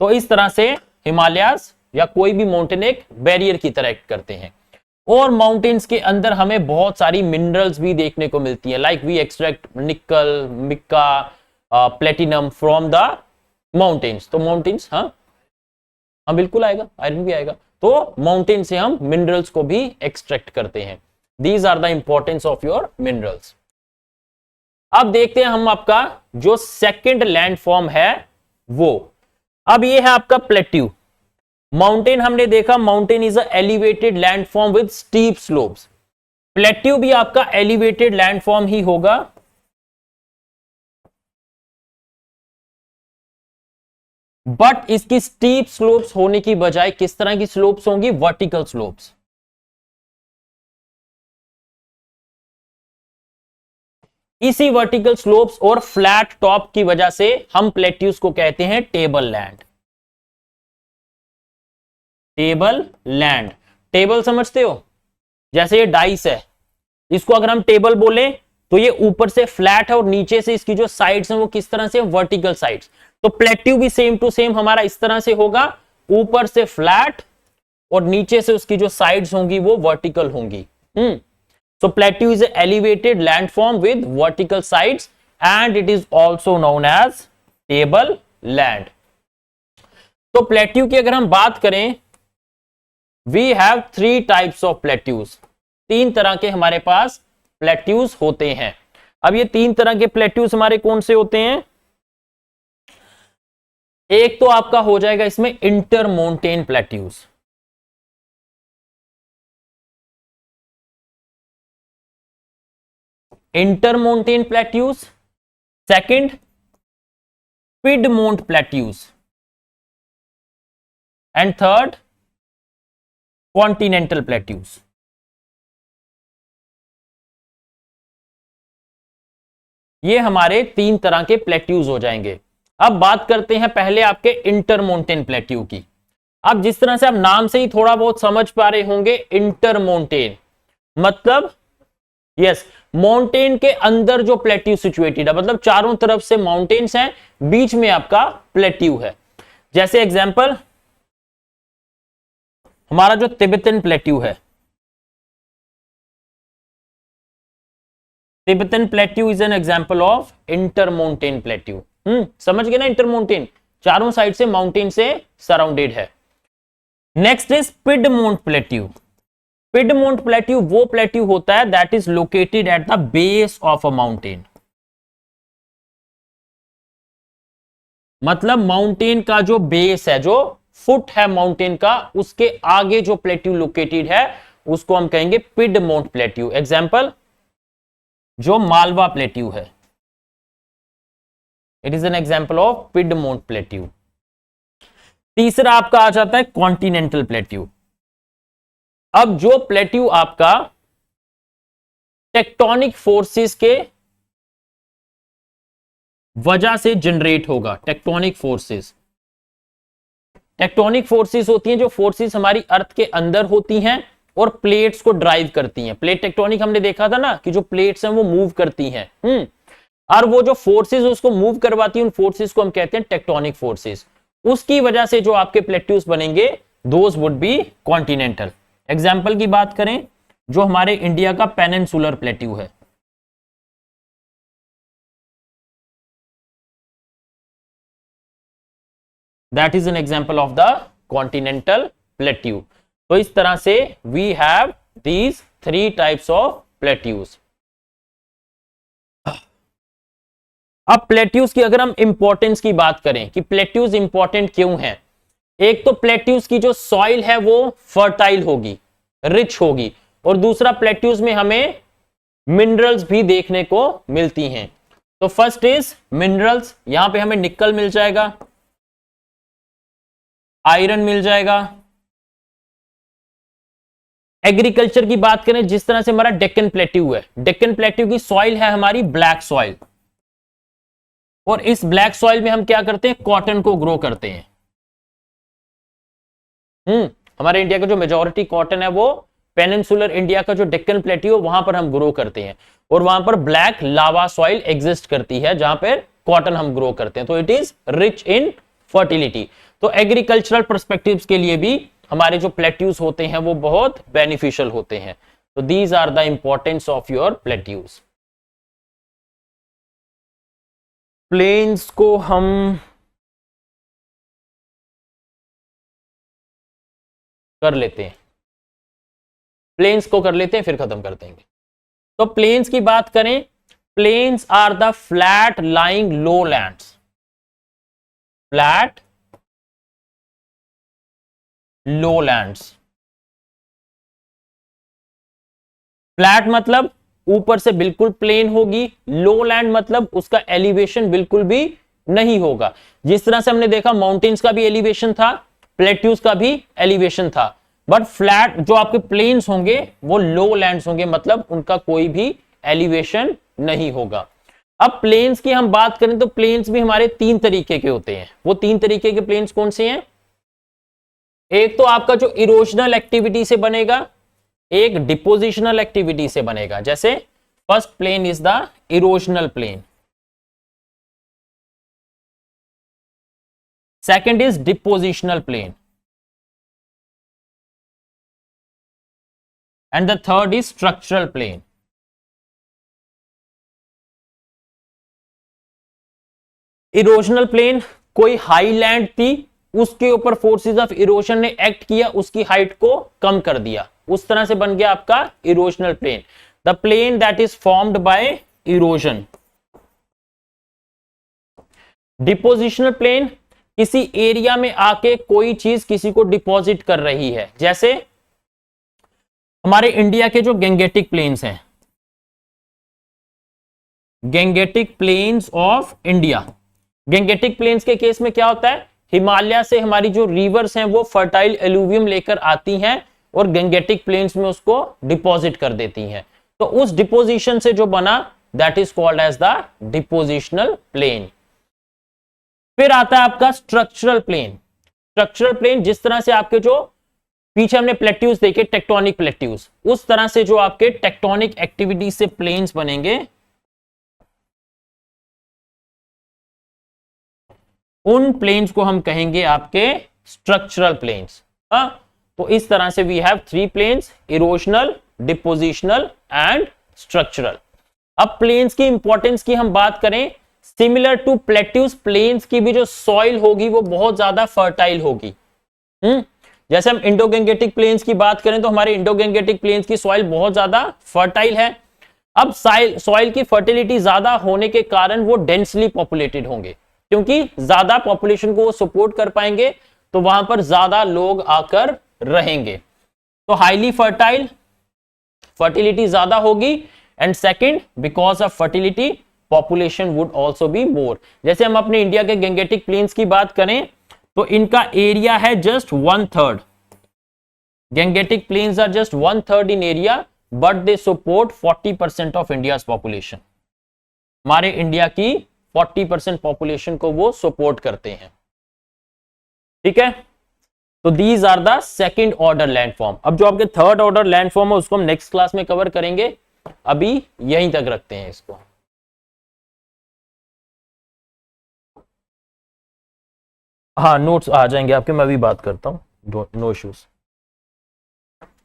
Speaker 1: तो इस तरह से हिमालयस या कोई भी माउंटेन एक बैरियर की तरह एक्ट करते हैं। और माउंटेन्स के अंदर हमें बहुत सारी मिनरल्स भी देखने को मिलती है, लाइक वी एक्सट्रैक्ट निकल, Mika, platinum from the mountains. तो माउंटेन्स, हाँ बिल्कुल आएगा, आयरन भी आएगा। तो माउंटेन से हम मिनरल्स को भी एक्सट्रैक्ट करते हैं। These are the importance of your minerals. अब देखते हैं हम आपका जो सेकंड लैंडफॉर्म है वो। अब ये है आपका प्लेट्यू। माउंटेन हमने देखा, mountain is a elevated landform with steep slopes. Plateau भी आपका एलिवेटेड लैंडफॉर्म ही होगा, बट इसकी स्टीप स्लोप्स होने की बजाय किस तरह की स्लोप्स होंगी? Vertical slopes. इसी वर्टिकल स्लोप्स और फ्लैट टॉप की वजह से हम प्लेट्यूज को कहते हैं table land. Table land, table समझते हो? जैसे ये डाइस है, इसको अगर हम टेबल बोले तो ये ऊपर से फ्लैट है और नीचे से इसकी जो साइड्स हैं वो किस तरह से? Vertical sides. तो प्लेट्यू भी सेम टू सेम हमारा इस तरह से होगा, ऊपर से फ्लैट और नीचे से उसकी जो साइड्स होंगी वो वर्टिकल होंगी। So plateau is an elevated landform with vertical sides and it is also known as table land. तो plateau की अगर हम बात करें, we have 3 types of plateaus. 3 तरह के हमारे पास plateaus होते हैं। अब ये 3 तरह के plateaus हमारे कौन से होते हैं? एक तो आपका हो जाएगा इसमें intermountain plateaus. Intermontane plateaus, second piedmont plateaus, and third continental plateaus. ये हमारे 3 तरह के प्लेट्यूज हो जाएंगे। अब बात करते हैं पहले आपके इंटरमोंटेन प्लेट्यू की। अब जिस तरह से आप नाम से ही थोड़ा बहुत समझ पा रहे होंगे, इंटरमोंटेन मतलब यस, माउंटेन के अंदर जो प्लेट्यू सिचुएटेड है, मतलब चारों तरफ से माउंटेन्स हैं, बीच में आपका प्लेट्यू है। जैसे एग्जांपल हमारा जो तिब्बतन प्लेट्यू है, Tibetan plateau is an example of intermontane plateau. समझ गए ना, इंटरमोंटेन चारों साइड से माउंटेन से सराउंडेड है। Next is Piedmont plateau. Piedmont plateau वो प्लेट्यू होता है that is located at the base of a mountain, मतलब माउंटेन का जो बेस है, जो फुट है माउंटेन का, उसके आगे जो प्लेट्यू लोकेटेड है उसको हम कहेंगे पिडमोंट प्लेट्यू। एग्जांपल जो मालवा प्लेट्यू है, it is an example of Piedmont plateau. तीसरा आपका आ जाता है कॉन्टिनेंटल प्लेट्यू। अब जो प्लेट्यू आपका टेक्टोनिक फोर्सेस के वजह से जनरेट होगा, टेक्टोनिक फोर्सेस, टेक्टोनिक फोर्सेस होती हैं जो फोर्सेस हमारी अर्थ के अंदर होती हैं और प्लेट्स को ड्राइव करती हैं। प्लेट टेक्टोनिक हमने देखा था ना कि जो प्लेट्स हैं वो मूव करती हैं, और वो जो फोर्सेस उसको मूव करवाती हैं, उन फोर्सेस को हम कहते हैं टेक्टोनिक फोर्सेस। उसकी वजह से जो आपके प्लेट्यूज बनेंगे those would be continental. Example की बात करें, जो हमारे इंडिया का पेनिनसुलर प्लेट्यू है, that is an example of the continental plateau. तो इस तरह से we have these 3 types of plateaus. अब प्लेट्यूज की अगर हम इंपॉर्टेंस की बात करें कि प्लेट्यूज इंपॉर्टेंट क्यों हैं, एक तो प्लेट्यूज की जो सॉइल है वो फर्टाइल होगी, रिच होगी, और दूसरा प्लेट्यूज में हमें मिनरल्स भी देखने को मिलती हैं। तो फर्स्ट इज मिनरल्स, यहां पे हमें निकल मिल जाएगा, आयरन मिल जाएगा। एग्रीकल्चर की बात करें, जिस तरह से हमारा डेक्कन प्लेट्यू है, डेक्कन प्लेट्यू की सॉइल है हमारी ब्लैक सॉइल, और इस ब्लैक सॉइल में हम क्या करते हैं, कॉटन को ग्रो करते हैं। हमारे इंडिया का जो मेजॉरिटी कॉटन है वो पेनिनसुलर इंडिया का जो डेक्कन प्लेट्यू है वहां पर हम ग्रो करते हैं, और वहां पर ब्लैक लावा सॉइल एग्जिस्ट करती है जहां पर कॉटन हम ग्रो करते हैं। तो it is rich in fertility. तो एग्रीकल्चरल पर्सपेक्टिव्स के लिए भी हमारे जो प्लेट्यूज होते हैं वो बहुत बेनिफिशियल होते हैं। तो these are the importance of your plateaus. Plains को हम कर लेते हैं, प्लेन्स को कर लेते हैं फिर खत्म कर देंगे। तो प्लेन्स की बात करें, plains are the flat lying low lands, flat low lands. Flat मतलब ऊपर से बिल्कुल प्लेन होगी, लो लैंड मतलब उसका एलिवेशन बिल्कुल भी नहीं होगा। जिस तरह से हमने देखा माउंटेन्स का भी एलिवेशन था, प्लेट्यूज का भी एलिवेशन था, बट फ्लैट जो आपके प्लेन्स होंगे वो लो लैंड्स होंगे, मतलब उनका कोई भी एलिवेशन नहीं होगा। अब प्लेन्स की हम बात करें तो प्लेन्स भी हमारे 3 तरीके के होते हैं। वो 3 तरीके के प्लेन्स कौन से हैं? एक तो आपका जो इरोजनल एक्टिविटी से बनेगा, एक डिपोजिशनल एक्टिविटी से बनेगा। जैसे first plain is the erosional plain, second is depositional plain, and the third is structural plain. Erosional plain, कोई हाई लैंड थी, उसके ऊपर फोर्सेस ऑफ इरोजन ने एक्ट किया, उसकी हाइट को कम कर दिया, उस तरह से बन गया आपका erosional plain, the plain that is formed by erosion. Depositional plain, किसी एरिया में आके कोई चीज किसी को डिपॉजिट कर रही है। जैसे हमारे इंडिया के जो गैंगेटिक प्लेन्स हैं, Gangetic plains of India. Gangetic plains के केस में क्या होता है, हिमालय से हमारी जो रिवर्स हैं वो फर्टाइल एलुवियम लेकर आती हैं और गेंगेटिक प्लेन्स में उसको डिपॉजिट कर देती हैं। तो उस डिपोजिशन से जो बना that is called as the depositional plain. फिर आता है आपका स्ट्रक्चरल प्लेन। स्ट्रक्चरल प्लेन जिस तरह से आपके जो पीछे हमने प्लेट्यूज देखे टेक्टोनिक प्लेट्यूज, उस तरह से जो आपके टेक्टोनिक एक्टिविटी से प्लेन्स बनेंगे, उन प्लेन्स को हम कहेंगे आपके स्ट्रक्चरल प्लेन्स। तो इस तरह से we have three plains, erosional, depositional and structural. अब प्लेन्स की इंपॉर्टेंस की हम बात करें, सिमिलर टू प्लेट्यूज, प्लेन्स की भी जो सॉइल होगी वो बहुत ज्यादा फर्टाइल होगी। जैसे हम इंडो गैंगेटिक प्लेन्स की बात करें तो हमारे इंडो गैंगेटिक प्लेन्स की सॉइल बहुत ज्यादा फर्टाइल है। अब सॉइल की फर्टिलिटी ज्यादा होने के कारण वो डेंसली पॉपुलेटेड होंगे, क्योंकि ज्यादा पॉपुलेशन को वो सपोर्ट कर पाएंगे तो वहां पर ज्यादा लोग आकर रहेंगे। तो हाईली फर्टाइल, फर्टिलिटी ज्यादा होगी, and second because of fertility population would also be more. जैसे हम अपने इंडिया के गैंगेटिक प्लेन्स की बात करें तो इनका एरिया है just 1/3। Gangetic plains are just 1/3 in area but they support 40% of India's population. हमारे इंडिया की 40% पॉपुलेशन को वो सपोर्ट करते हैं। ठीक है, तो these are the second order landform. अब जो आपके थर्ड ऑर्डर लैंडफॉर्म है उसको हम नेक्स्ट क्लास में कवर करेंगे, अभी यहीं तक रखते हैं इसको। हाँ, नोट्स आ जाएंगे आपके, मैं भी बात करता हूँ, नो इश्यूज।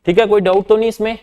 Speaker 1: ठीक है, कोई डाउट तो नहीं इसमें?